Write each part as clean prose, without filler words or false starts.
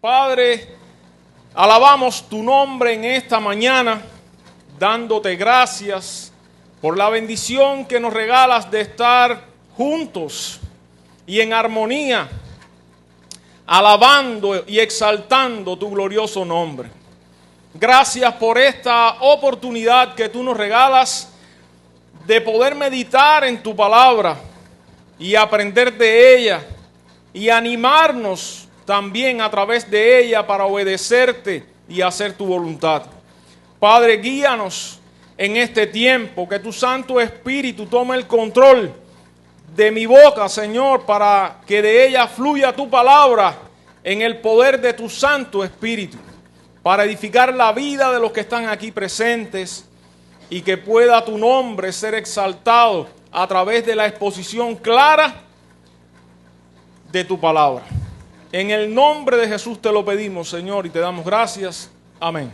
Padre, alabamos tu nombre en esta mañana, dándote gracias por la bendición que nos regalas de estar juntos y en armonía, alabando y exaltando tu glorioso nombre. Gracias por esta oportunidad que tú nos regalas de poder meditar en tu palabra y aprender de ella y animarnos también a través de ella para obedecerte y hacer tu voluntad. Padre, guíanos en este tiempo, que tu Santo Espíritu tome el control de mi boca, Señor, para que de ella fluya tu palabra en el poder de tu Santo Espíritu, para edificar la vida de los que están aquí presentes y que pueda tu nombre ser exaltado a través de la exposición clara de tu palabra. En el nombre de Jesús te lo pedimos, Señor, y te damos gracias. Amén.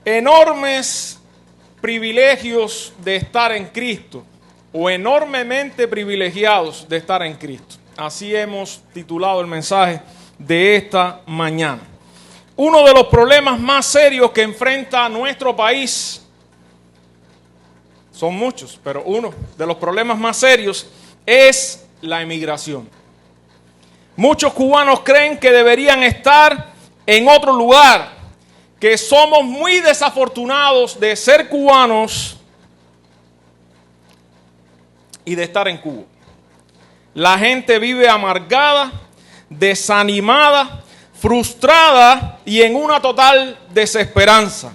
Enormes privilegios de estar en Cristo, o enormemente privilegiados de estar en Cristo. Así hemos titulado el mensaje de esta mañana. Uno de los problemas más serios que enfrenta nuestro país, son muchos, pero uno de los problemas más serios es la emigración. Muchos cubanos creen que deberían estar en otro lugar, que somos muy desafortunados de ser cubanos y de estar en Cuba. La gente vive amargada, desanimada, frustrada y en una total desesperanza.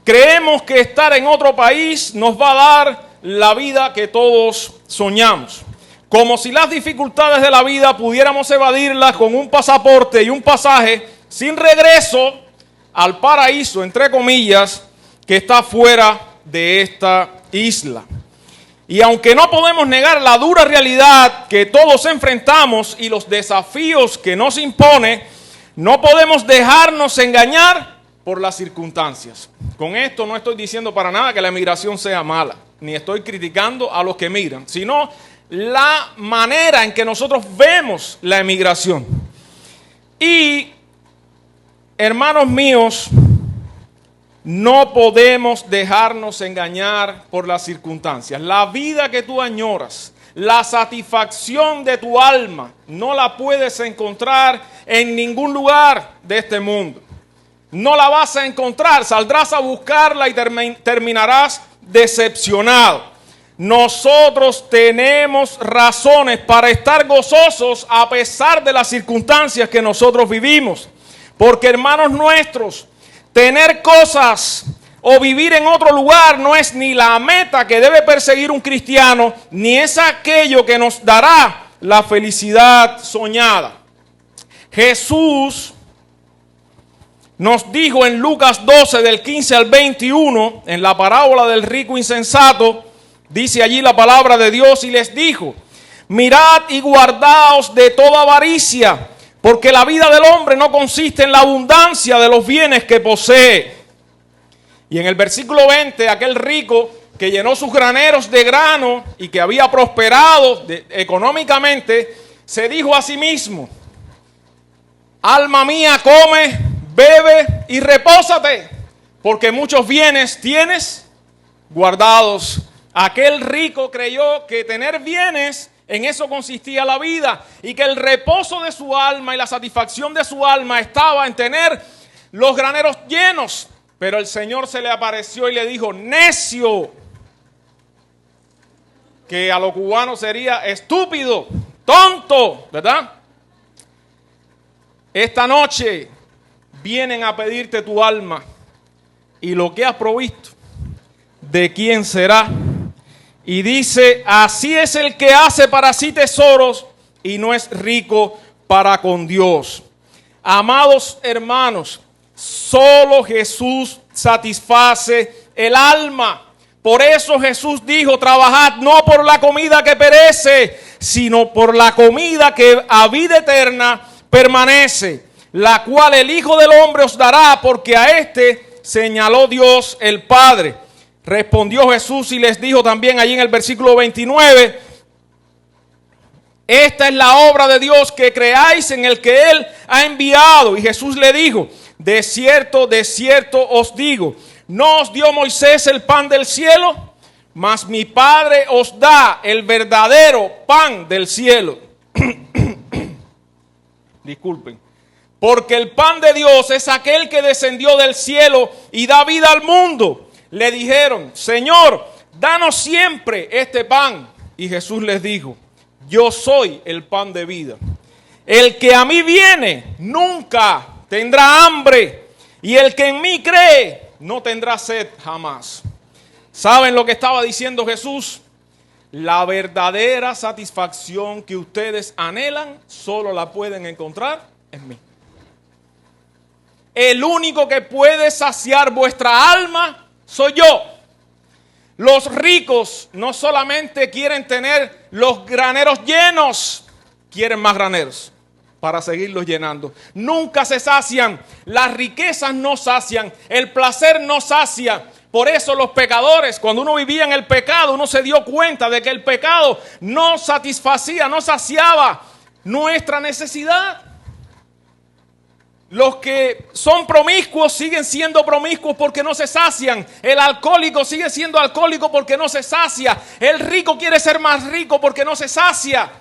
Creemos que estar en otro país nos va a dar la vida que todos soñamos. Como si las dificultades de la vida pudiéramos evadirlas con un pasaporte y un pasaje sin regreso al paraíso, entre comillas, que está fuera de esta isla. Y aunque no podemos negar la dura realidad que todos enfrentamos y los desafíos que nos impone, no podemos dejarnos engañar por las circunstancias. Con esto no estoy diciendo para nada que la emigración sea mala, ni estoy criticando a los que emigran, sino la manera en que nosotros vemos la emigración. Y, hermanos míos, no podemos dejarnos engañar por las circunstancias. La vida que tú añoras, la satisfacción de tu alma, no la puedes encontrar en ningún lugar de este mundo. No la vas a encontrar, saldrás a buscarla y terminarás decepcionado. Nosotros tenemos razones para estar gozosos a pesar de las circunstancias que nosotros vivimos. Porque, hermanos nuestros, tener cosas o vivir en otro lugar no es ni la meta que debe perseguir un cristiano, ni es aquello que nos dará la felicidad soñada. Jesús nos dijo en Lucas 12, del 15 al 21, en la parábola del rico insensato, dice allí la palabra de Dios, y les dijo: mirad y guardaos de toda avaricia, porque la vida del hombre no consiste en la abundancia de los bienes que posee. Y en el versículo 20, aquel rico que llenó sus graneros de grano y que había prosperado económicamente, se dijo a sí mismo: alma mía, come, bebe y repósate, porque muchos bienes tienes guardados. Aquel rico creyó que tener bienes, en eso consistía la vida, y que el reposo de su alma y la satisfacción de su alma estaba en tener los graneros llenos. Pero el Señor se le apareció y le dijo: necio, que a los cubanos sería estúpido, tonto, ¿verdad? Esta noche vienen a pedirte tu alma, y lo que has provisto, ¿de quién será? Y dice: así es el que hace para sí tesoros y no es rico para con Dios. Amados hermanos, solo Jesús satisface el alma. Por eso Jesús dijo: trabajad no por la comida que perece, sino por la comida que a vida eterna permanece, la cual el Hijo del Hombre os dará, porque a éste señaló Dios el Padre. Respondió Jesús y les dijo también allí en el versículo 29: Esta es la obra de Dios, que creáis en el que Él ha enviado. Y Jesús le dijo, de cierto os digo, no os dio Moisés el pan del cielo, mas mi Padre os da el verdadero pan del cielo. Disculpen. Porque el pan de Dios es aquel que descendió del cielo y da vida al mundo. Le dijeron, Señor, danos siempre este pan. Y Jesús les dijo, yo soy el pan de vida. El que a mí viene nunca tendrá hambre, y el que en mí cree no tendrá sed jamás. ¿Saben lo que estaba diciendo Jesús? La verdadera satisfacción que ustedes anhelan solo la pueden encontrar en mí. El único que puede saciar vuestra alma soy yo. Los ricos no solamente quieren tener los graneros llenos, quieren más graneros para seguirlos llenando. Nunca se sacian, las riquezas no sacian, el placer no sacia. Por eso los pecadores, cuando uno vivía en el pecado, uno se dio cuenta de que el pecado no satisfacía, no saciaba nuestra necesidad. Los que son promiscuos siguen siendo promiscuos porque no se sacian. El alcohólico sigue siendo alcohólico porque no se sacia. El rico quiere ser más rico porque no se sacia.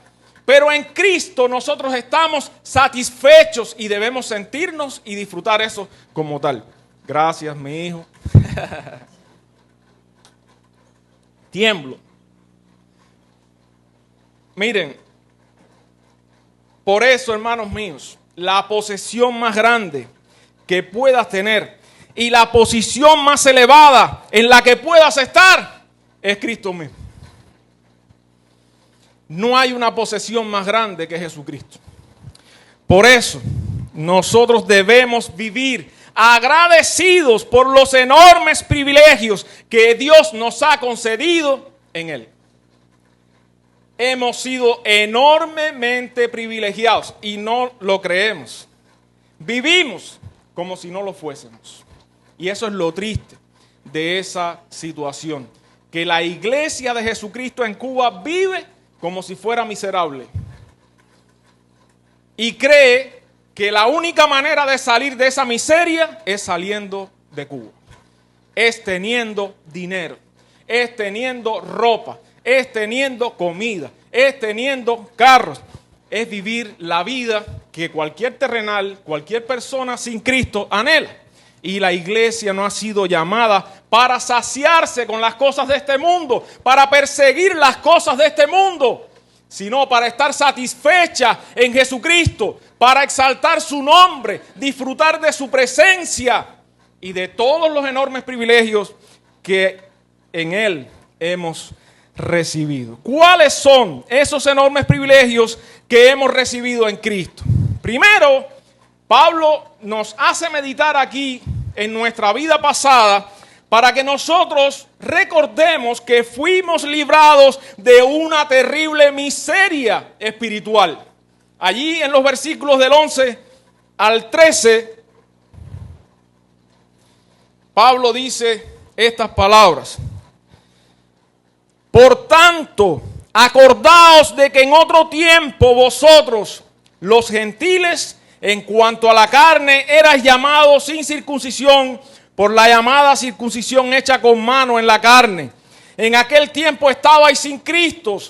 Pero en Cristo nosotros estamos satisfechos y debemos sentirnos y disfrutar eso como tal. Gracias, mi hijo. Tiemblo. Miren, por eso, hermanos míos, la posesión más grande que puedas tener y la posición más elevada en la que puedas estar es Cristo mismo. No hay una posesión más grande que Jesucristo. Por eso nosotros debemos vivir agradecidos por los enormes privilegios que Dios nos ha concedido en Él. Hemos sido enormemente privilegiados y no lo creemos. Vivimos como si no lo fuésemos. Y eso es lo triste de esa situación. Que la iglesia de Jesucristo en Cuba vive como si fuera miserable. Y cree que la única manera de salir de esa miseria es saliendo de Cuba. Es teniendo dinero, es teniendo ropa, es teniendo comida, es teniendo carros, es vivir la vida que cualquier terrenal, cualquier persona sin Cristo anhela. Y la iglesia no ha sido llamada para saciarse con las cosas de este mundo, para perseguir las cosas de este mundo, sino para estar satisfecha en Jesucristo, para exaltar su nombre, disfrutar de su presencia y de todos los enormes privilegios que en Él hemos recibido. ¿Cuáles son esos enormes privilegios que hemos recibido en Cristo? Primero, Pablo nos hace meditar aquí en nuestra vida pasada para que nosotros recordemos que fuimos librados de una terrible miseria espiritual. Allí en los versículos del 11 al 13, Pablo dice estas palabras. Por tanto, acordaos de que en otro tiempo vosotros, los gentiles, en cuanto a la carne, erais llamados sin circuncisión por la llamada circuncisión hecha con mano en la carne. En aquel tiempo estabais sin Cristo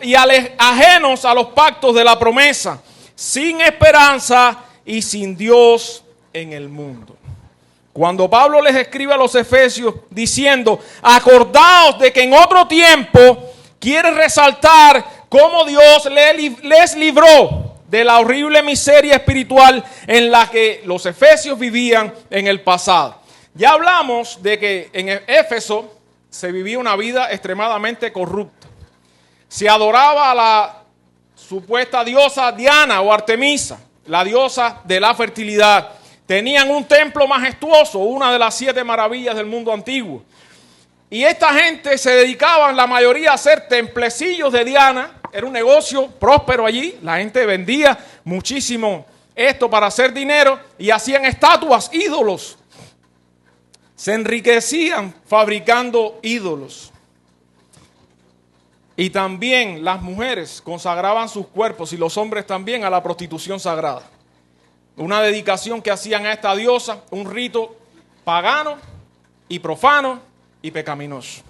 y ajenos a los pactos de la promesa, sin esperanza y sin Dios en el mundo. Cuando Pablo les escribe a los Efesios diciendo, acordaos de que en otro tiempo, quiere resaltar cómo Dios les libró de la horrible miseria espiritual en la que los efesios vivían en el pasado. Ya hablamos de que en Éfeso se vivía una vida extremadamente corrupta. Se adoraba a la supuesta diosa Diana o Artemisa, la diosa de la fertilidad. Tenían un templo majestuoso, una de las 7 maravillas del mundo antiguo. Y esta gente se dedicaban la mayoría a hacer templecillos de Diana. Era un negocio próspero allí. La gente vendía muchísimo esto para hacer dinero y hacían estatuas, ídolos. Se enriquecían fabricando ídolos. Y también las mujeres consagraban sus cuerpos y los hombres también a la prostitución sagrada. Una dedicación que hacían a esta diosa, un rito pagano y profano y pecaminoso.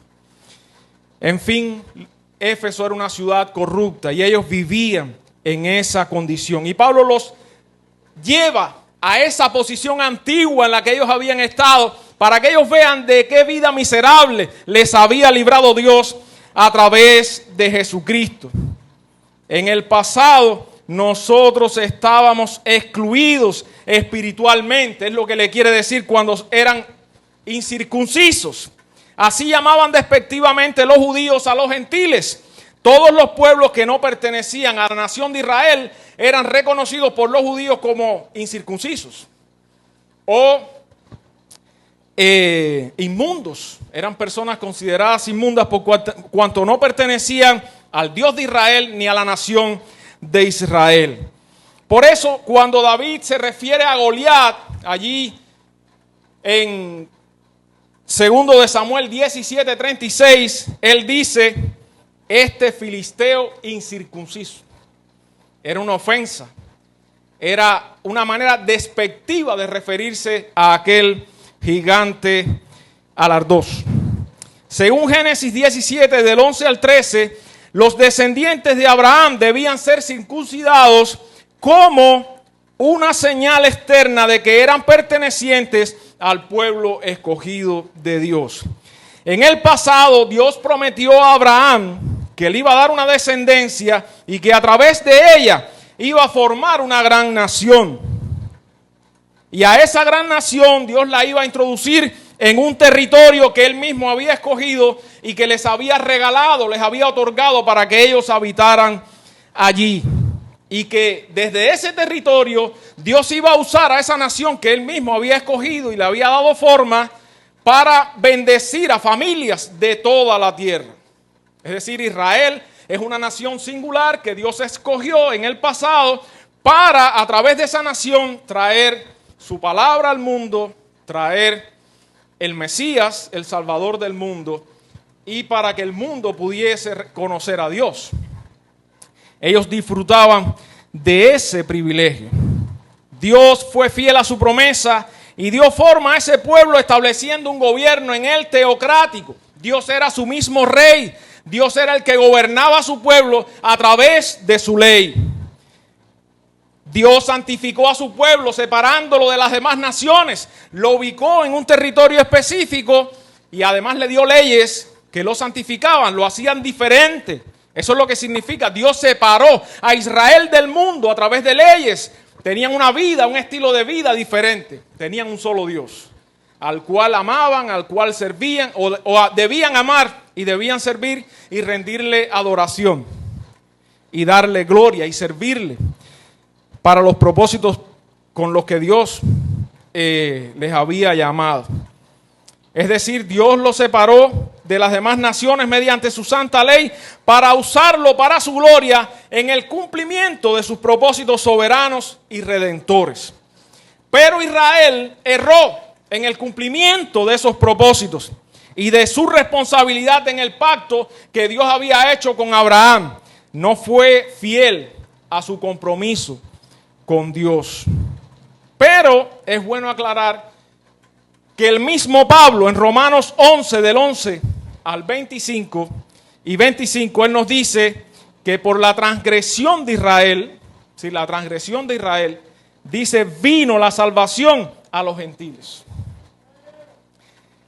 En fin, Éfeso era una ciudad corrupta y ellos vivían en esa condición. Y Pablo los lleva a esa posición antigua en la que ellos habían estado para que ellos vean de qué vida miserable les había librado Dios a través de Jesucristo. En el pasado nosotros estábamos excluidos espiritualmente, es lo que le quiere decir cuando eran incircuncisos. Así llamaban despectivamente los judíos a los gentiles. Todos los pueblos que no pertenecían a la nación de Israel eran reconocidos por los judíos como incircuncisos o inmundos. Eran personas consideradas inmundas por cuanto no pertenecían al Dios de Israel ni a la nación de Israel. Por eso, cuando David se refiere a Goliat, allí en 2 de Samuel 17:36, él dice: este filisteo incircunciso. Era una ofensa, era una manera despectiva de referirse a aquel gigante alardoso. Según Génesis 17, del 11 al 13, los descendientes de Abraham debían ser circuncidados como una señal externa de que eran pertenecientes al pueblo escogido de Dios. En el pasado, Dios prometió a Abraham que le iba a dar una descendencia y que a través de ella iba a formar una gran nación. Y a esa gran nación Dios la iba a introducir en un territorio que Él mismo había escogido y que les había regalado, les había otorgado para que ellos habitaran allí. Y que desde ese territorio Dios iba a usar a esa nación que Él mismo había escogido y le había dado forma para bendecir a familias de toda la tierra. Es decir, Israel es una nación singular que Dios escogió en el pasado para, a través de esa nación, traer su palabra al mundo, traer el Mesías, el Salvador del mundo, y para que el mundo pudiese conocer a Dios. Ellos disfrutaban de ese privilegio. Dios fue fiel a su promesa y dio forma a ese pueblo estableciendo un gobierno en él teocrático. Dios era su mismo rey. Dios era el que gobernaba a su pueblo a través de su ley. Dios santificó a su pueblo separándolo de las demás naciones. Lo ubicó en un territorio específico y además le dio leyes que lo santificaban, lo hacían diferente. Eso es lo que significa. Dios separó a Israel del mundo a través de leyes. Tenían una vida, un estilo de vida diferente. Tenían un solo Dios, al cual amaban, al cual servían, o debían amar y debían servir y rendirle adoración y darle gloria y servirle para los propósitos con los que Dios les había llamado. Es decir, Dios los separó de las demás naciones mediante su santa ley para usarlo para su gloria en el cumplimiento de sus propósitos soberanos y redentores. Pero Israel erró en el cumplimiento de esos propósitos y de su responsabilidad en el pacto que Dios había hecho con Abraham. No fue fiel a su compromiso con Dios. Pero es bueno aclarar que el mismo Pablo en Romanos 11, del 11 al 25 y 25, él nos dice que por la transgresión de Israel, si la transgresión de Israel, dice, vino la salvación a los gentiles.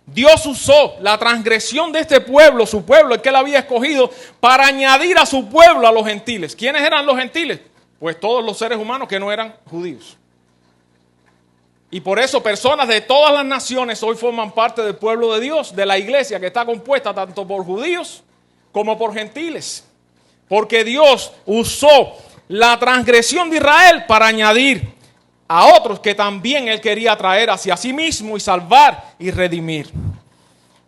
Dios usó la transgresión de este pueblo, su pueblo, el que él había escogido, para añadir a su pueblo a los gentiles. ¿Quiénes eran los gentiles? Pues todos los seres humanos que no eran judíos. Y por eso personas de todas las naciones hoy forman parte del pueblo de Dios, de la iglesia que está compuesta tanto por judíos como por gentiles. Porque Dios usó la transgresión de Israel para añadir a otros que también Él quería traer hacia sí mismo y salvar y redimir.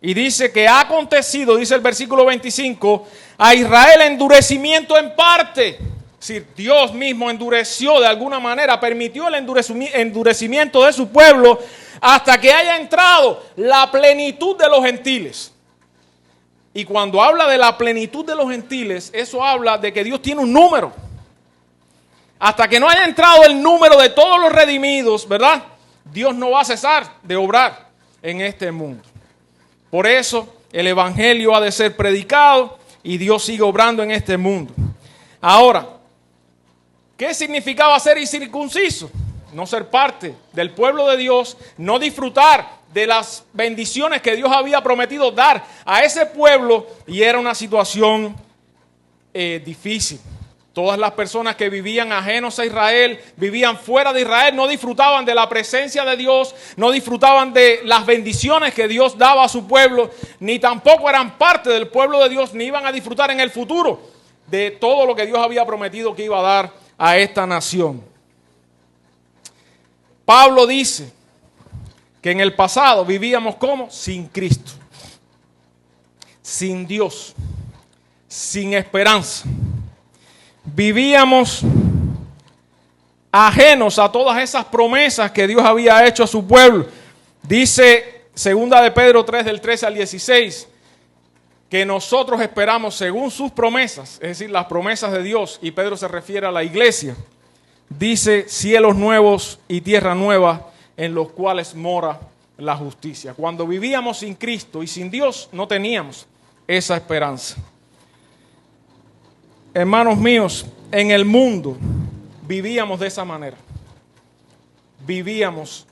Y dice que ha acontecido, dice el versículo 25, a Israel endurecimiento en parte. Es decir, Dios mismo endureció de alguna manera, permitió el endurecimiento de su pueblo hasta que haya entrado la plenitud de los gentiles. Y cuando habla de la plenitud de los gentiles, eso habla de que Dios tiene un número. Hasta que no haya entrado el número de todos los redimidos, ¿verdad? Dios no va a cesar de obrar en este mundo. Por eso el evangelio ha de ser predicado y Dios sigue obrando en este mundo. Ahora, ¿qué significaba ser incircunciso? No ser parte del pueblo de Dios, no disfrutar de las bendiciones que Dios había prometido dar a ese pueblo, y era una situación difícil. Todas las personas que vivían ajenos a Israel, vivían fuera de Israel, no disfrutaban de la presencia de Dios, no disfrutaban de las bendiciones que Dios daba a su pueblo, ni tampoco eran parte del pueblo de Dios, ni iban a disfrutar en el futuro de todo lo que Dios había prometido que iba a dar a esta nación. Pablo dice que en el pasado vivíamos como sin Cristo, sin Dios, sin esperanza. Vivíamos ajenos a todas esas promesas que Dios había hecho a su pueblo. Dice 2 de Pedro 3, del 13 al 16, que nosotros esperamos según sus promesas, es decir, las promesas de Dios, y Pedro se refiere a la iglesia. Dice, cielos nuevos y tierra nueva en los cuales mora la justicia. Cuando vivíamos sin Cristo y sin Dios, no teníamos esa esperanza. Hermanos míos, en el mundo vivíamos de esa manera. Vivíamos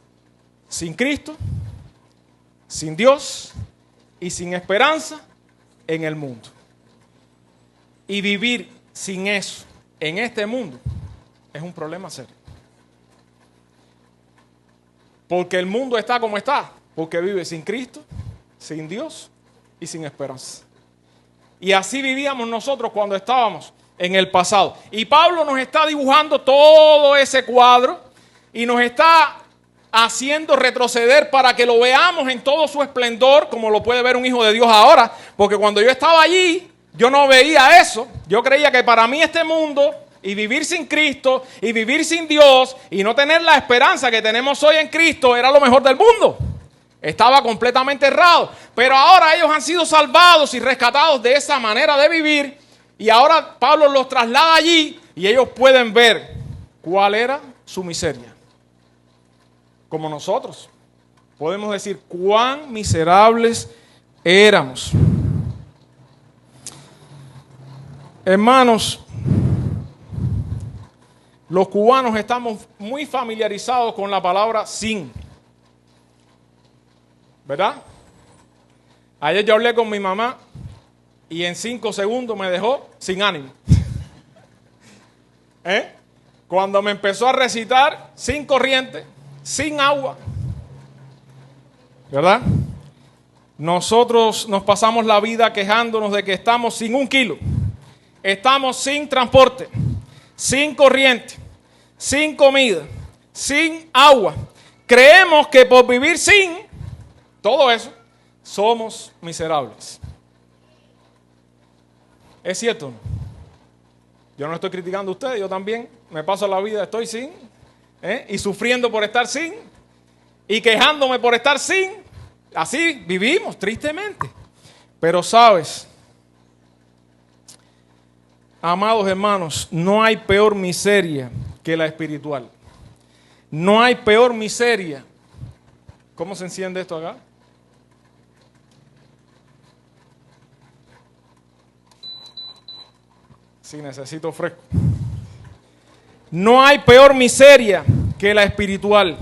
sin Cristo, sin Dios y sin esperanza en el mundo. Y vivir sin eso en este mundo es un problema serio. Porque el mundo está como está, porque vive sin Cristo, sin Dios y sin esperanza. Y así vivíamos nosotros cuando estábamos en el pasado. Y Pablo nos está dibujando todo ese cuadro y nos está haciendo retroceder para que lo veamos en todo su esplendor, como lo puede ver un hijo de Dios ahora. Porque cuando yo estaba allí, yo no veía eso. Yo creía que para mí este mundo, y vivir sin Cristo, y vivir sin Dios, y no tener la esperanza que tenemos hoy en Cristo, era lo mejor del mundo. Estaba completamente errado. Pero ahora ellos han sido salvados y rescatados de esa manera de vivir. Y ahora Pablo los traslada allí y ellos pueden ver cuál era su miseria. Como nosotros podemos decir cuán miserables éramos. Hermanos, los cubanos estamos muy familiarizados con la palabra sin. ¿Verdad? Ayer yo hablé con mi mamá y en 5 segundos me dejó sin ánimo. Cuando me empezó a recitar, sin corriente, sin agua. ¿Verdad? Nosotros nos pasamos la vida quejándonos de que estamos sin 1 kilo. Estamos sin transporte, sin corriente, sin comida, sin agua. Creemos que por vivir sin todo eso, somos miserables. ¿Es cierto? Yo no estoy criticando a ustedes, yo también me paso la vida, estoy sin, y sufriendo por estar sin, y quejándome por estar sin. Así vivimos, tristemente. Pero sabes, amados hermanos, no hay peor miseria que la espiritual. No hay peor miseria. ¿Cómo se enciende esto acá? Sí, necesito fresco. No hay peor miseria que la espiritual.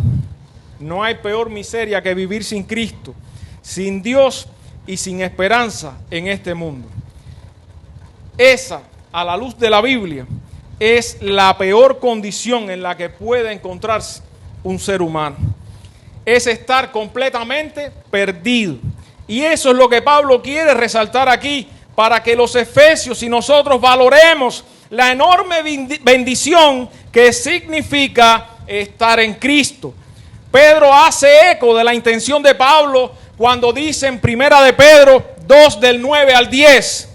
No hay peor miseria que vivir sin Cristo, sin Dios y sin esperanza en este mundo. Esa, a la luz de la Biblia, es la peor condición en la que puede encontrarse un ser humano. Es estar completamente perdido. Y eso es lo que Pablo quiere resaltar aquí, para que los efesios y nosotros valoremos la enorme bendición que significa estar en Cristo. Pedro hace eco de la intención de Pablo cuando dice en 1 de Pedro 2, del 9 al 10,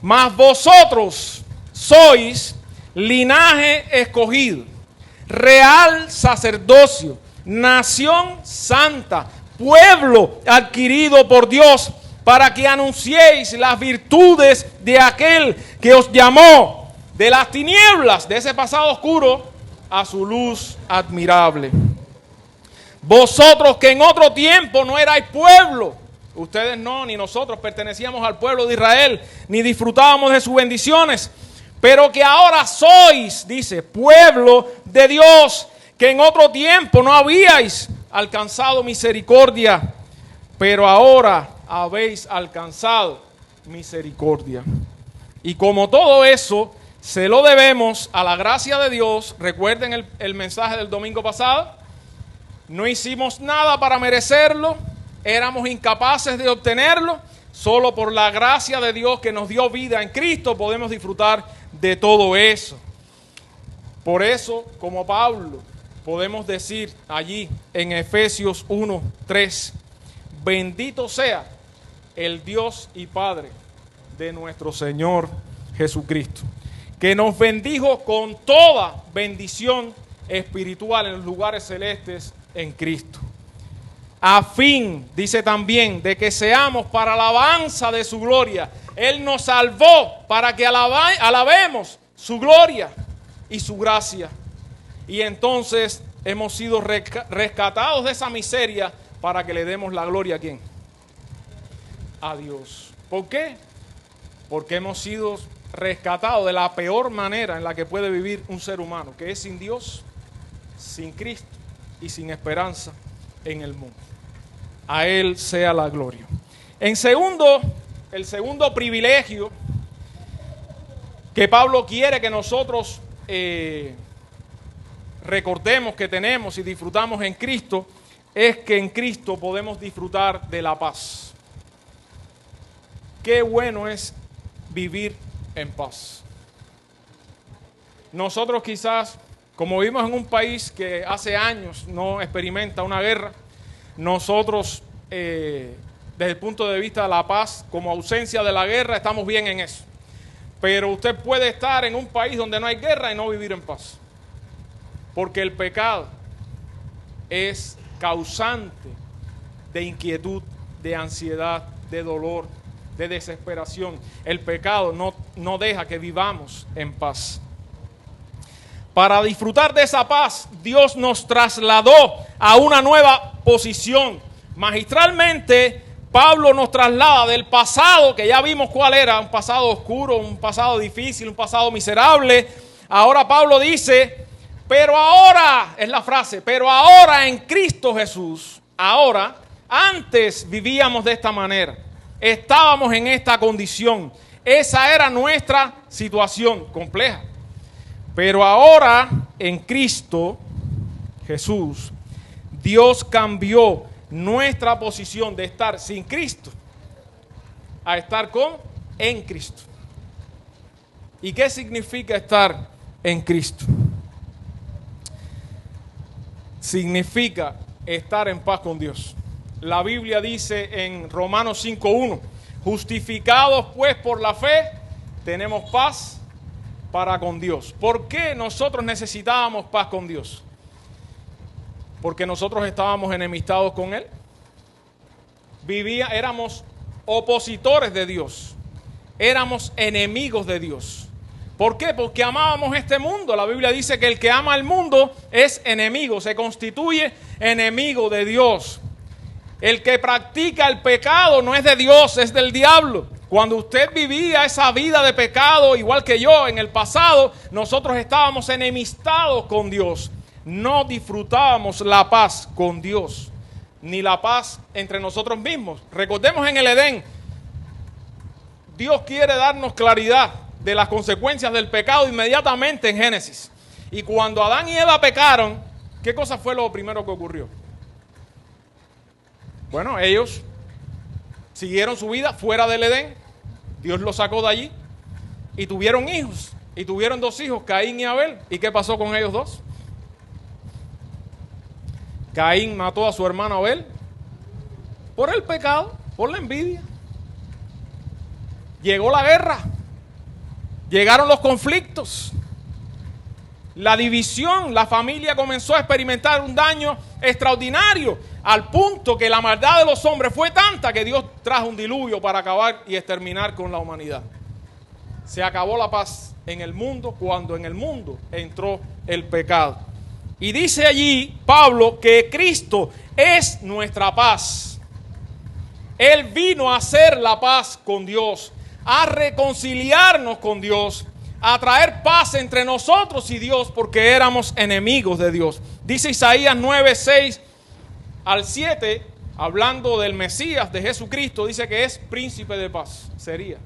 mas vosotros sois linaje escogido, real sacerdocio, nación santa, pueblo adquirido por Dios, para que anunciéis las virtudes de aquel que os llamó de las tinieblas, de ese pasado oscuro, a su luz admirable. Vosotros que en otro tiempo no erais pueblo, ustedes no, ni nosotros pertenecíamos al pueblo de Israel, ni disfrutábamos de sus bendiciones, pero que ahora sois, dice, pueblo de Dios, que en otro tiempo no habíais alcanzado misericordia, pero ahora habéis alcanzado misericordia. Y como todo eso se lo debemos a la gracia de Dios, recuerden el mensaje del domingo pasado, no hicimos nada para merecerlo, éramos incapaces de obtenerlo, solo por la gracia de Dios que nos dio vida en Cristo podemos disfrutar de todo eso. Por eso, como Pablo, podemos decir allí en Efesios 1:3, bendito sea el Dios y Padre de nuestro Señor Jesucristo, que nos bendijo con toda bendición espiritual en los lugares celestes en Cristo. A fin, dice también, de que seamos para alabanza de su gloria. Él nos salvó para que alabemos su gloria y su gracia. Y entonces hemos sido rescatados de esa miseria para que le demos la gloria ¿a quién? A Dios. ¿Por qué? Porque hemos sido rescatados de la peor manera en la que puede vivir un ser humano, que es sin Dios, sin Cristo y sin esperanza en el mundo. A Él sea la gloria. El segundo privilegio que Pablo quiere que nosotros recordemos que tenemos y disfrutamos en Cristo, es que en Cristo podemos disfrutar de la paz. Qué bueno es vivir en paz. Nosotros quizás, como vivimos en un país que hace años no experimenta una guerra, nosotros desde el punto de vista de la paz, como ausencia de la guerra, estamos bien en eso. Pero usted puede estar en un país donde no hay guerra y no vivir en paz. Porque el pecado es causante de inquietud, de ansiedad, de dolor, de desesperación. El pecado no deja que vivamos en paz. Para disfrutar de esa paz, Dios nos trasladó a una nueva posición. Magistralmente, Pablo nos traslada del pasado, que ya vimos cuál era, un pasado oscuro, un pasado difícil, un pasado miserable. Ahora Pablo dice, pero ahora, es la frase, pero ahora en Cristo Jesús, ahora, antes vivíamos de esta manera, estábamos en esta condición, esa era nuestra situación compleja. Pero ahora en Cristo Jesús, Dios cambió nuestra posición de estar sin Cristo a estar en Cristo. ¿Y qué significa estar en Cristo? Significa estar en paz con Dios. La Biblia dice en Romanos 5:1, justificados pues por la fe, tenemos paz para con Dios. ¿Por qué nosotros necesitábamos paz con Dios? Porque nosotros estábamos enemistados con Él. Éramos opositores de Dios. Éramos enemigos de Dios. ¿Por qué? Porque amábamos este mundo. La Biblia dice que el que ama al mundo es enemigo, se constituye enemigo de Dios. El que practica el pecado no es de Dios, es del diablo. Cuando usted vivía esa vida de pecado, igual que yo en el pasado, nosotros estábamos enemistados con Dios. No disfrutábamos la paz con Dios, ni la paz entre nosotros mismos. Recordemos en el Edén, Dios quiere darnos claridad de las consecuencias del pecado inmediatamente en Génesis. Y cuando Adán y Eva pecaron, ¿qué cosa fue lo primero que ocurrió? Bueno, ellos siguieron su vida fuera del Edén. Dios los sacó de allí y tuvieron hijos. Y tuvieron 2 hijos, Caín y Abel. ¿Y qué pasó con ellos 2? Caín mató a su hermano Abel por el pecado, por la envidia. Llegó la guerra, llegaron los conflictos. la división, la familia comenzó a experimentar un daño extraordinario, al punto que la maldad de los hombres fue tanta que Dios trajo un diluvio para acabar y exterminar con la humanidad. Se acabó la paz en el mundo cuando en el mundo entró el pecado. Y dice allí Pablo que Cristo es nuestra paz. Él vino a hacer la paz con Dios, a reconciliarnos con Dios, a traer paz entre nosotros y Dios, porque éramos enemigos de Dios. Dice Isaías 9, 6 al 7, hablando del Mesías, de Jesucristo, dice que es príncipe de paz. Sería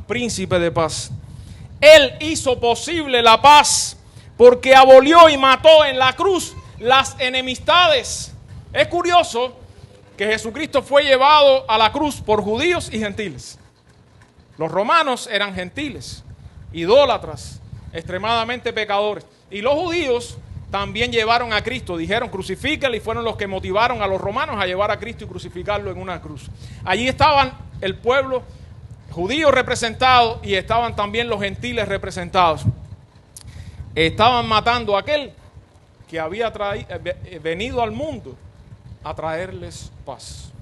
príncipe de paz. Él hizo posible la paz porque abolió y mató en la cruz las enemistades. Es curioso que Jesucristo fue llevado a la cruz por judíos y gentiles. Los romanos eran gentiles, idólatras, extremadamente pecadores. Y los judíos también llevaron a Cristo, dijeron crucifíquelo, y fueron los que motivaron a los romanos a llevar a Cristo y crucificarlo en una cruz. Allí estaban el pueblo judío representado y estaban también los gentiles representados. Estaban matando a aquel que había venido al mundo a traerles paz.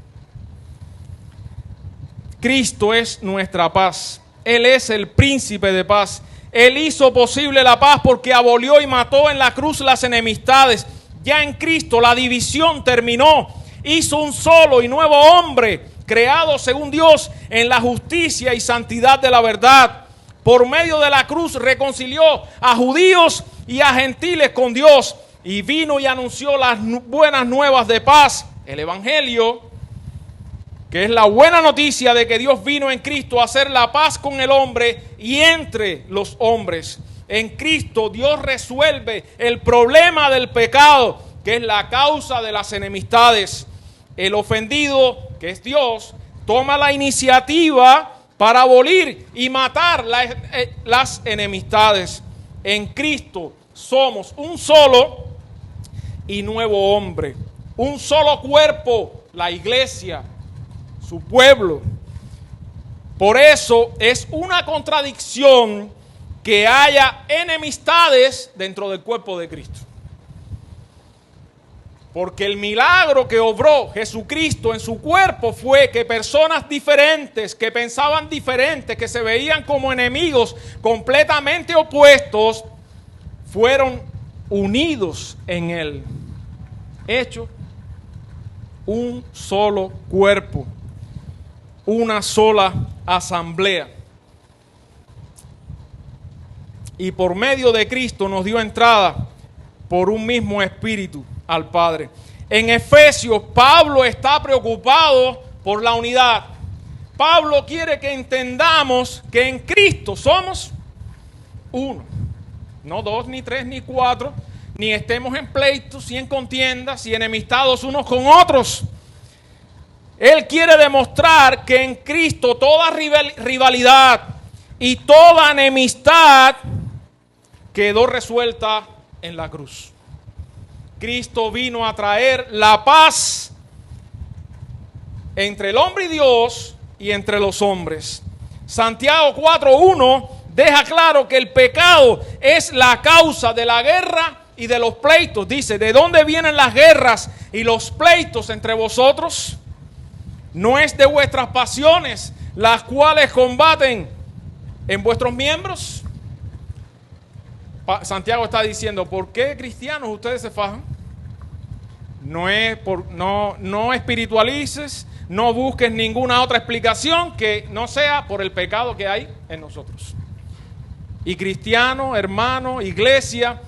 Cristo es nuestra paz. Él es el príncipe de paz. Él hizo posible la paz porque abolió y mató en la cruz las enemistades. Ya en Cristo la división terminó. Hizo un solo y nuevo hombre, creado según Dios en la justicia y santidad de la verdad. Por medio de la cruz reconcilió a judíos y a gentiles con Dios y vino y anunció las buenas nuevas de paz, el evangelio, que es la buena noticia de que Dios vino en Cristo a hacer la paz con el hombre y entre los hombres. En Cristo Dios resuelve el problema del pecado, que es la causa de las enemistades. El ofendido, que es Dios, toma la iniciativa para abolir y matar las enemistades. En Cristo somos un solo y nuevo hombre, un solo cuerpo, la iglesia, su pueblo. Por eso es una contradicción que haya enemistades dentro del cuerpo de Cristo. Porque el milagro que obró Jesucristo en su cuerpo fue que personas diferentes, que pensaban diferentes, que se veían como enemigos completamente opuestos, fueron unidos en Él. Hecho un solo cuerpo, una sola asamblea. Y por medio de Cristo nos dio entrada por un mismo espíritu al Padre. En Efesios, Pablo está preocupado por la unidad. Pablo quiere que entendamos que en Cristo somos uno. No dos, ni tres, ni cuatro, ni estemos en pleitos, y en contiendas, y enemistados unos con otros. Él quiere demostrar que en Cristo toda rivalidad y toda enemistad quedó resuelta en la cruz. Cristo vino a traer la paz entre el hombre y Dios y entre los hombres. Santiago 4:1 deja claro que el pecado es la causa de la guerra y de los pleitos. Dice, ¿de dónde vienen las guerras y los pleitos entre vosotros? ¿No es de vuestras pasiones las cuales combaten en vuestros miembros? Santiago está diciendo, ¿por qué cristianos ustedes se fajan? No espiritualices, no busques ninguna otra explicación que no sea por el pecado que hay en nosotros. Y cristiano, hermano, iglesia,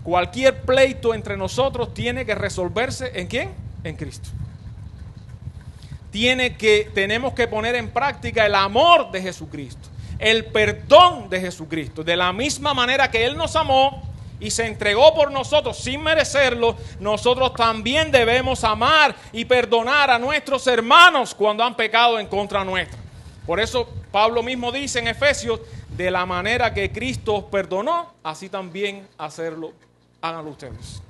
cualquier pleito entre nosotros tiene que resolverse ¿en quién? En Cristo. Tenemos que poner en práctica el amor de Jesucristo, el perdón de Jesucristo. De la misma manera que Él nos amó y se entregó por nosotros sin merecerlo, nosotros también debemos amar y perdonar a nuestros hermanos cuando han pecado en contra nuestra. Por eso Pablo mismo dice en Efesios, de la manera que Cristo os perdonó, así también háganlo ustedes.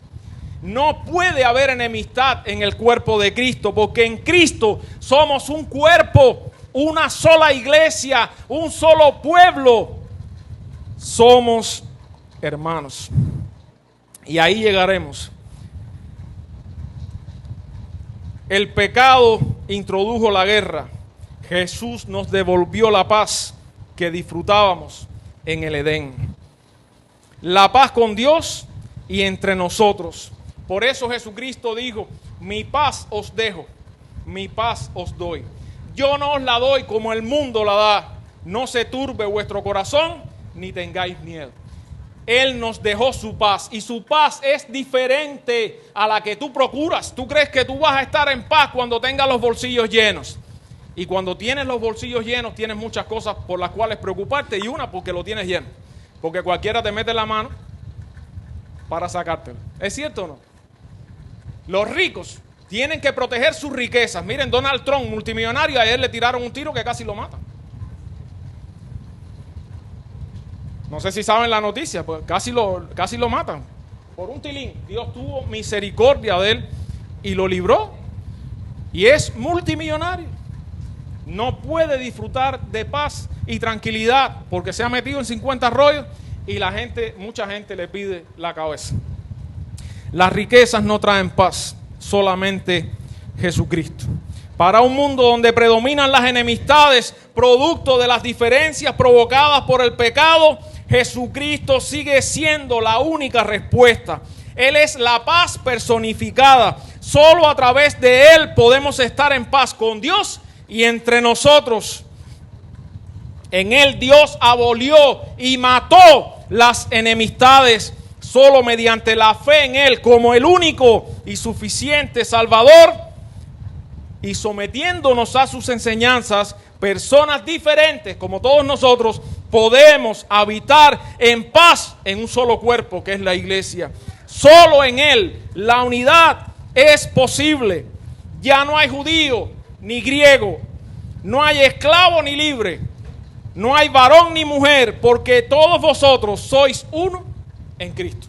No puede haber enemistad en el cuerpo de Cristo, porque en Cristo somos un cuerpo, una sola iglesia, un solo pueblo. Somos hermanos. Y ahí llegaremos. El pecado introdujo la guerra. Jesús nos devolvió la paz que disfrutábamos en el Edén. La paz con Dios y entre nosotros. Por eso Jesucristo dijo: mi paz os dejo, mi paz os doy. Yo no os la doy como el mundo la da. No se turbe vuestro corazón, ni tengáis miedo. Él nos dejó su paz, y su paz es diferente a la que tú procuras. Tú crees que tú vas a estar en paz cuando tengas los bolsillos llenos. Y cuando tienes los bolsillos llenos, tienes muchas cosas por las cuales preocuparte, y una porque lo tienes lleno. Porque cualquiera te mete la mano para sacártelo. ¿Es cierto o no? Los ricos tienen que proteger sus riquezas. Miren, Donald Trump, multimillonario, ayer le tiraron un tiro que casi lo mata. No sé si saben la noticia, pues casi lo matan. Por un tilín. Dios tuvo misericordia de él y lo libró. Y es multimillonario. No puede disfrutar de paz y tranquilidad porque se ha metido en 50 rollos y mucha gente le pide la cabeza. Las riquezas no traen paz, solamente Jesucristo. Para un mundo donde predominan las enemistades, producto de las diferencias provocadas por el pecado, Jesucristo sigue siendo la única respuesta. Él es la paz personificada. Solo a través de Él podemos estar en paz con Dios y entre nosotros. En Él Dios abolió y mató las enemistades. Solo mediante la fe en Él como el único y suficiente Salvador, y sometiéndonos a sus enseñanzas, personas diferentes como todos nosotros podemos habitar en paz en un solo cuerpo que es la iglesia. Solo en Él la unidad es posible. Ya no hay judío ni griego, no hay esclavo ni libre, no hay varón ni mujer, porque todos vosotros sois uno en Cristo.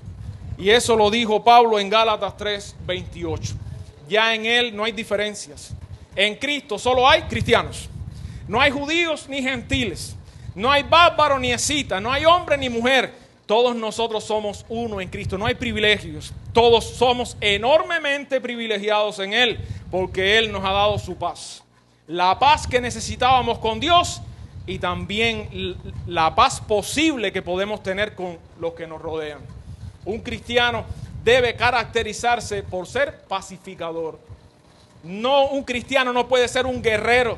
Y eso lo dijo Pablo en Gálatas 3:28. Ya en Él no hay diferencias. En Cristo solo hay cristianos. No hay judíos ni gentiles. No hay bárbaro ni escita. No hay hombre ni mujer. Todos nosotros somos uno en Cristo. No hay privilegios. Todos somos enormemente privilegiados en Él, porque Él nos ha dado su paz. La paz que necesitábamos con Dios y también la paz posible que podemos tener con los que nos rodean. Un cristiano debe caracterizarse por ser pacificador. No, un cristiano no puede ser un guerrero.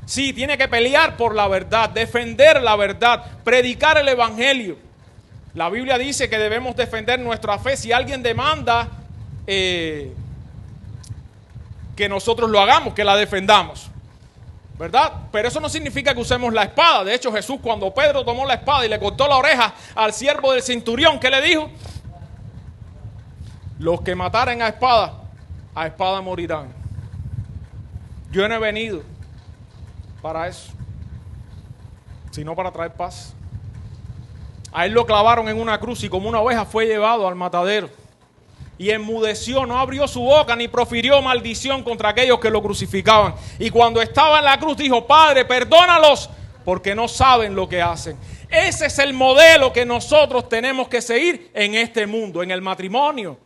Sí, tiene que pelear por la verdad, defender la verdad, predicar el evangelio. La Biblia dice que debemos defender nuestra fe. Si alguien demanda que nosotros lo hagamos, que la defendamos, ¿verdad? Pero eso no significa que usemos la espada. De hecho, Jesús, cuando Pedro tomó la espada y le cortó la oreja al siervo del centurión, ¿qué le dijo? Los que mataren a espada morirán. Yo no he venido para eso, sino para traer paz. A él lo clavaron en una cruz y como una oveja fue llevado al matadero. Y enmudeció, no abrió su boca ni profirió maldición contra aquellos que lo crucificaban. Y cuando estaba en la cruz dijo: Padre, perdónalos porque no saben lo que hacen. Ese es el modelo que nosotros tenemos que seguir en este mundo, en el matrimonio.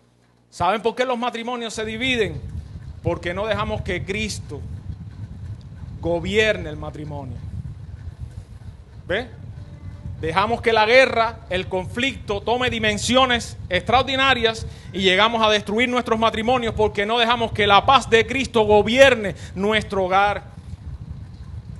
¿Saben por qué los matrimonios se dividen? Porque no dejamos que Cristo gobierne el matrimonio. ¿Ve? Dejamos que la guerra, el conflicto tome dimensiones extraordinarias y llegamos a destruir nuestros matrimonios porque no dejamos que la paz de Cristo gobierne nuestro hogar.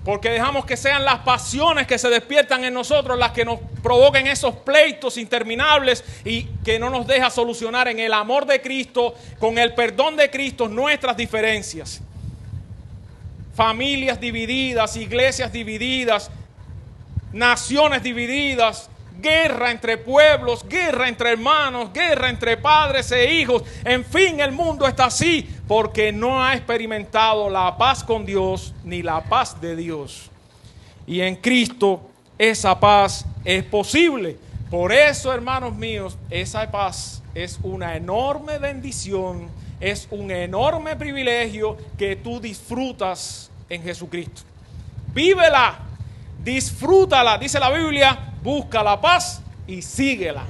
Porque dejamos que sean las pasiones que se despiertan en nosotros las que nos provoquen esos pleitos interminables y que no nos deja solucionar en el amor de Cristo, con el perdón de Cristo, nuestras diferencias. Familias divididas, iglesias divididas, naciones divididas, guerra entre pueblos, guerra entre hermanos, guerra entre padres e hijos. En fin, el mundo está así porque no ha experimentado la paz con Dios ni la paz de Dios. Y en Cristo esa paz es posible. Por eso, hermanos míos, esa paz es una enorme bendición, es un enorme privilegio que tú disfrutas en Jesucristo. Vívela. Disfrútala, dice la Biblia, busca la paz y síguela.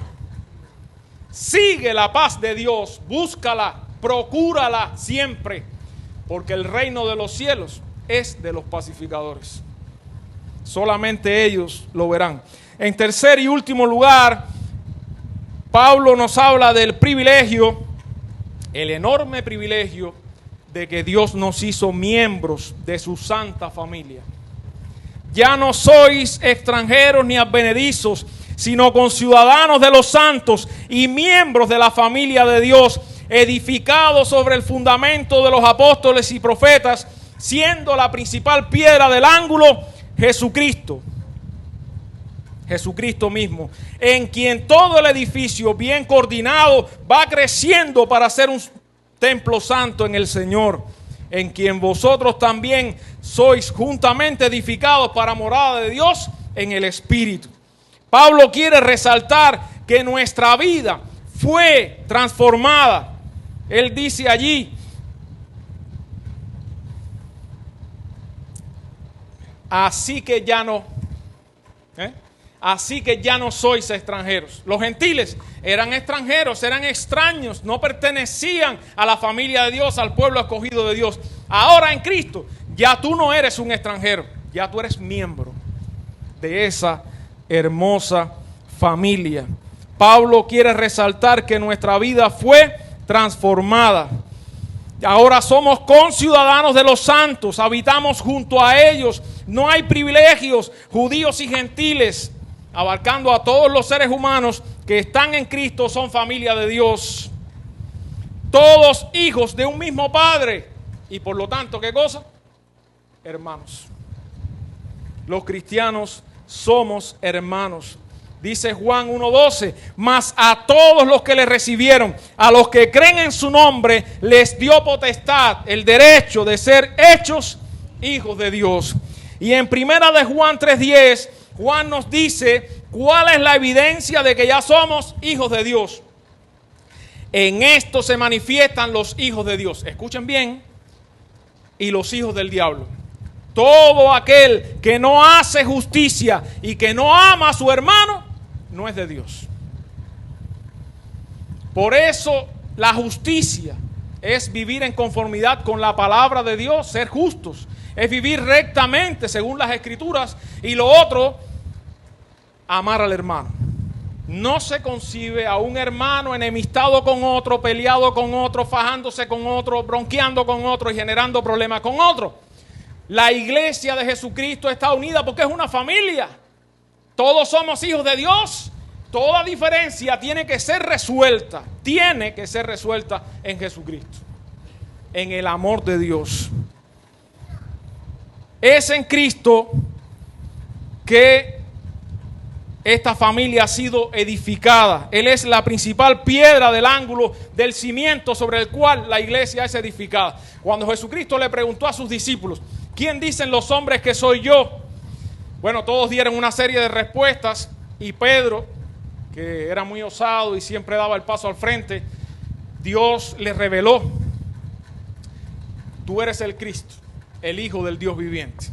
Sigue la paz de Dios, búscala, procúrala siempre, porque el reino de los cielos es de los pacificadores. Solamente ellos lo verán. En tercer y último lugar, Pablo nos habla del privilegio, el enorme privilegio de que Dios nos hizo miembros de su santa familia. Ya no sois extranjeros ni advenedizos, sino conciudadanos de los santos y miembros de la familia de Dios, edificados sobre el fundamento de los apóstoles y profetas, siendo la principal piedra del ángulo Jesucristo. Jesucristo mismo, en quien todo el edificio bien coordinado va creciendo para ser un templo santo en el Señor, en quien vosotros también sois juntamente edificados para morada de Dios en el Espíritu. Pablo quiere resaltar que nuestra vida fue transformada. Él dice allí, así que ya no sois extranjeros. Los gentiles eran extranjeros, eran extraños, no pertenecían a la familia de Dios, al pueblo escogido de Dios. Ahora en Cristo, ya tú no eres un extranjero, ya tú eres miembro de esa hermosa familia. Pablo quiere resaltar que nuestra vida fue transformada. Ahora somos conciudadanos de los santos, habitamos junto a ellos. No hay privilegios, judíos y gentiles, abarcando a todos los seres humanos que están en Cristo, son familia de Dios. Todos hijos de un mismo Padre. Y por lo tanto, ¿qué cosa? Hermanos. Los cristianos somos hermanos. Dice Juan 1:12, mas a todos los que le recibieron, a los que creen en su nombre, les dio potestad, el derecho de ser hechos hijos de Dios. Y en primera de Juan 3:10, Juan nos dice cuál es la evidencia de que ya somos hijos de Dios. En esto se manifiestan los hijos de Dios. Escuchen bien, y los hijos del diablo. Todo aquel que no hace justicia y que no ama a su hermano, no es de Dios. Por eso la justicia es vivir en conformidad con la palabra de Dios, ser justos. Es vivir rectamente según las Escrituras. Y lo otro, amar al hermano. No se concibe a un hermano enemistado con otro, peleado con otro, fajándose con otro, bronqueando con otro y generando problemas con otro. La iglesia de Jesucristo está unida porque es una familia. Todos somos hijos de Dios. Toda diferencia tiene que ser resuelta. Tiene que ser resuelta en Jesucristo. En el amor de Dios. Es en Cristo que esta familia ha sido edificada. Él es la principal piedra del ángulo del cimiento sobre el cual la iglesia es edificada. Cuando Jesucristo le preguntó a sus discípulos, ¿quién dicen los hombres que soy yo? Bueno, todos dieron una serie de respuestas y Pedro, que era muy osado y siempre daba el paso al frente, Dios le reveló, tú eres el Cristo, el Hijo del Dios viviente.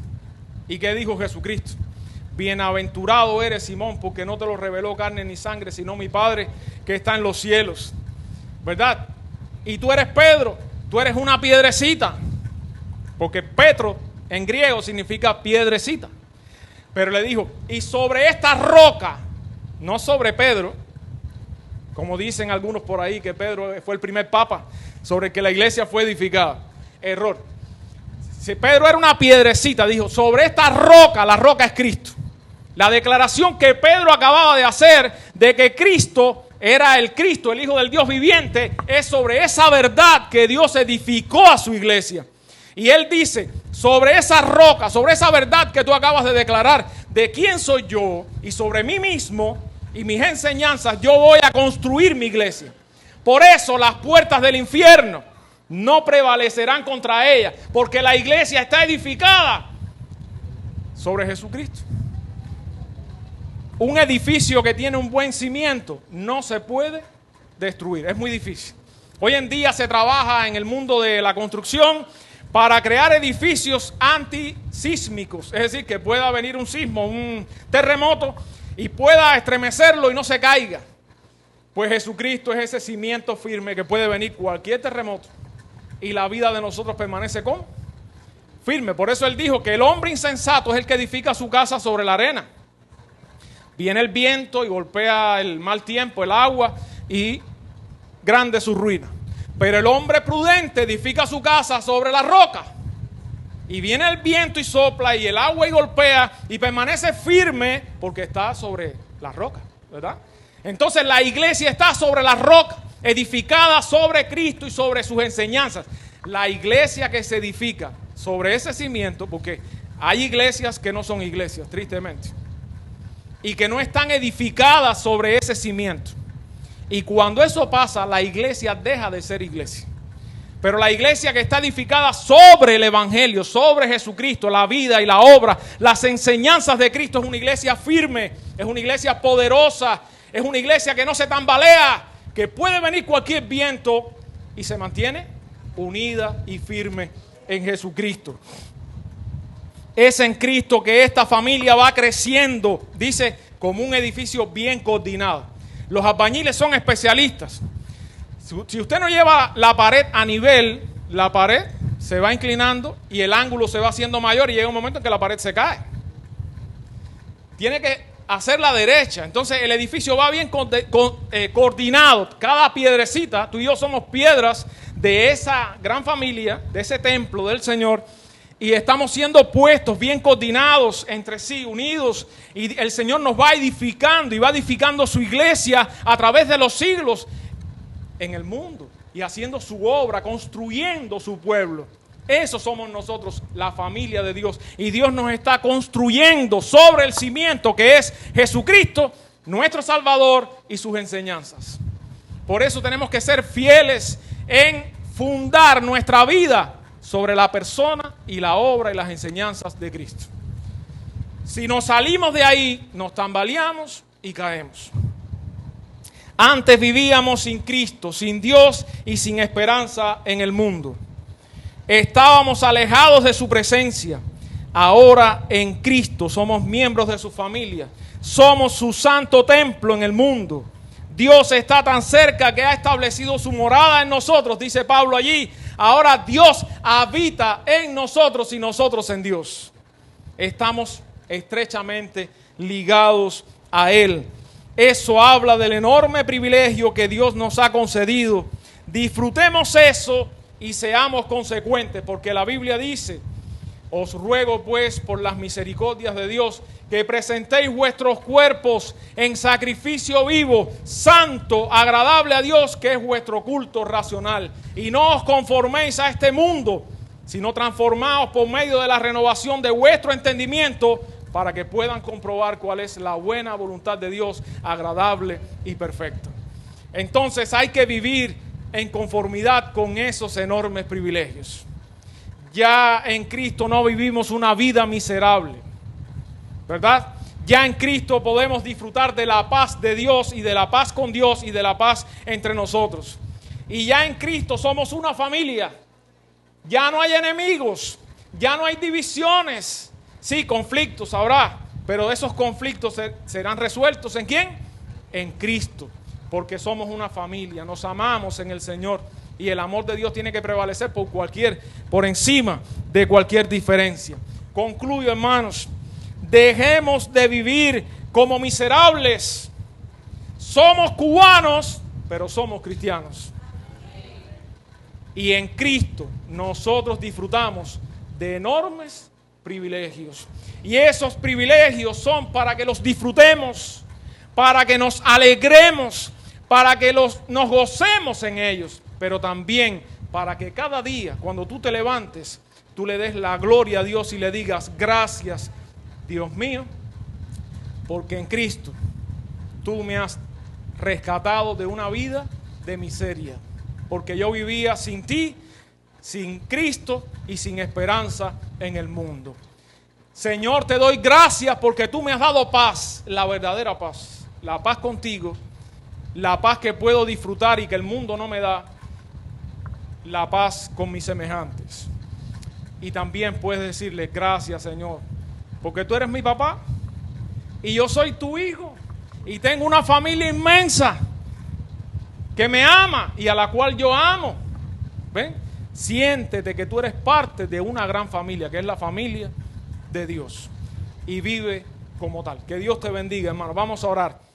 ¿Y qué dijo Jesucristo? Bienaventurado eres, Simón, porque no te lo reveló carne ni sangre, sino mi Padre que está en los cielos. ¿Verdad? Y tú eres Pedro, tú eres una piedrecita, porque Petro en griego significa piedrecita. Pero le dijo, y sobre esta roca, no sobre Pedro, como dicen algunos por ahí que Pedro fue el primer papa sobre el que la iglesia fue edificada. Error. Si Pedro era una piedrecita, dijo, sobre esta roca, la roca es Cristo. La declaración que Pedro acababa de hacer de que Cristo era el Cristo, el Hijo del Dios viviente, es sobre esa verdad que Dios edificó a su iglesia. Y él dice, sobre esa roca, sobre esa verdad que tú acabas de declarar, de quién soy yo y sobre mí mismo y mis enseñanzas, yo voy a construir mi iglesia. Por eso las puertas del infierno no prevalecerán contra ella, porque la iglesia está edificada sobre Jesucristo. Un edificio que tiene un buen cimiento no se puede destruir, es muy difícil. Hoy en día se trabaja en el mundo de la construcción para crear edificios antisísmicos, es decir, que pueda venir un sismo, un terremoto y pueda estremecerlo y no se caiga. Pues Jesucristo es ese cimiento firme que puede venir cualquier terremoto y la vida de nosotros permanece ¿cómo? Firme. Por eso Él dijo que el hombre insensato es el que edifica su casa sobre la arena. Viene el viento y golpea el mal tiempo, el agua, y grande su ruina. Pero el hombre prudente edifica su casa sobre la roca. Y viene el viento y sopla y el agua y golpea y permanece firme porque está sobre la roca, ¿verdad? Entonces la iglesia está sobre la roca, edificada sobre Cristo y sobre sus enseñanzas. La iglesia que se edifica sobre ese cimiento, porque hay iglesias que no son iglesias, tristemente, y que no están edificadas sobre ese cimiento. Y cuando eso pasa, la iglesia deja de ser iglesia. Pero la iglesia que está edificada sobre el Evangelio, sobre Jesucristo, la vida y la obra, las enseñanzas de Cristo, es una iglesia firme, es una iglesia poderosa, es una iglesia que no se tambalea, que puede venir cualquier viento y se mantiene unida y firme en Jesucristo. Es en Cristo que esta familia va creciendo, dice, como un edificio bien coordinado. Los albañiles son especialistas. Si usted no lleva la pared a nivel, la pared se va inclinando y el ángulo se va haciendo mayor y llega un momento en que la pared se cae. Tiene que hacerla derecha. Entonces el edificio va bien coordinado. Cada piedrecita, tú y yo somos piedras de esa gran familia, de ese templo del Señor. Y estamos siendo puestos bien coordinados entre sí, unidos. Y el Señor nos va edificando y va edificando su iglesia a través de los siglos en el mundo y haciendo su obra, construyendo su pueblo. Eso somos nosotros, la familia de Dios. Y Dios nos está construyendo sobre el cimiento que es Jesucristo, nuestro Salvador y sus enseñanzas. Por eso tenemos que ser fieles en fundar nuestra vida sobre la persona y la obra y las enseñanzas de Cristo. Si nos salimos de ahí, nos tambaleamos y caemos. Antes vivíamos sin Cristo, sin Dios y sin esperanza en el mundo. Estábamos alejados de su presencia. Ahora en Cristo somos miembros de su familia. Somos su santo templo en el mundo. Dios está tan cerca que ha establecido su morada en nosotros, dice Pablo allí. Ahora Dios habita en nosotros y nosotros en Dios. Estamos estrechamente ligados a Él. Eso habla del enorme privilegio que Dios nos ha concedido. Disfrutemos eso y seamos consecuentes, porque la Biblia dice: os ruego pues por las misericordias de Dios que presentéis vuestros cuerpos en sacrificio vivo, santo, agradable a Dios, que es vuestro culto racional. Y no os conforméis a este mundo, sino transformaos por medio de la renovación de vuestro entendimiento, para que puedan comprobar cuál es la buena voluntad de Dios, agradable y perfecta. Entonces hay que vivir en conformidad con esos enormes privilegios. Ya en Cristo no vivimos una vida miserable, ¿verdad? Ya en Cristo podemos disfrutar de la paz de Dios y de la paz con Dios y de la paz entre nosotros. Y ya en Cristo somos una familia. Ya no hay enemigos, ya no hay divisiones. Sí, conflictos habrá, pero esos conflictos serán resueltos ¿en quién? En Cristo, porque somos una familia, nos amamos en el Señor y el amor de Dios tiene que prevalecer por encima de cualquier diferencia. Concluyo, hermanos, dejemos de vivir como miserables. Somos cubanos, pero somos cristianos. Y en Cristo nosotros disfrutamos de enormes privilegios. Y esos privilegios son para que los disfrutemos, para que nos alegremos, para que nos gocemos en ellos, pero también para que cada día, cuando tú te levantes, tú le des la gloria a Dios y le digas: gracias, Dios mío, porque en Cristo tú me has rescatado de una vida de miseria, porque yo vivía sin ti, sin Cristo y sin esperanza en el mundo. Señor, te doy gracias porque tú me has dado paz, la verdadera paz, la paz contigo, la paz que puedo disfrutar y que el mundo no me da, la paz con mis semejantes. Y también puedes decirle: gracias, Señor, porque tú eres mi papá y yo soy tu hijo y tengo una familia inmensa que me ama y a la cual yo amo. ¿Ven? Siéntete que tú eres parte de una gran familia, que es la familia de Dios. Y vive como tal. Que Dios te bendiga, hermano. Vamos a orar.